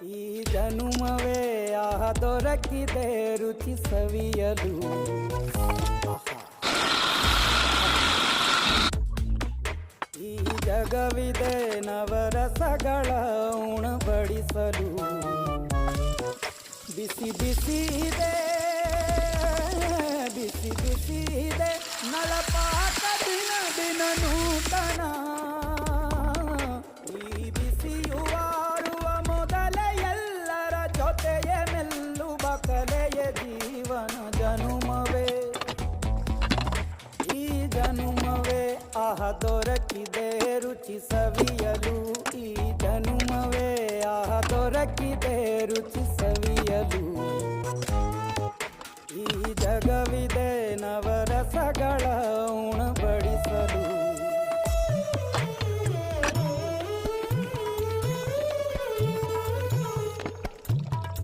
ಈ ಜನುಮವೇ ಆಹ ದೊರಕಿದೆ ರುಚಿ ಸವಿಯಲು. ಈ ಜಗವಿದೆ ನವರಸಗಳ ಉಣಬಡಿಸಲು. ಬಿಸಿ ಬಿಸಿ ಇದೆ, ಬಿಸಿ ಬಿಸಿ ಇದೆ ನಳಪಾಕ ದಿನ ದಿನ ನೂತನ. ಈ ಬಿಸಿಯು ಆರುವ ಮೊದಲೇ ಎಲ್ಲರ ಜೊತೆಯೇ ಮೆಲ್ಲುವ ಕಲೆಯ ಜೀವನ ಜನುಮವೇ. ಈ ಜನುಮವೇ ಆಹ ದೊರಕಿದೆ ರುಚಿ ಸವಿಯಲು. ಈ ಜನುಮವೇ ಆಹ ದೊರಕಿದೆ ರುಚಿ ಸವಿಯಲು. ಈ ಜಗವಿದೆ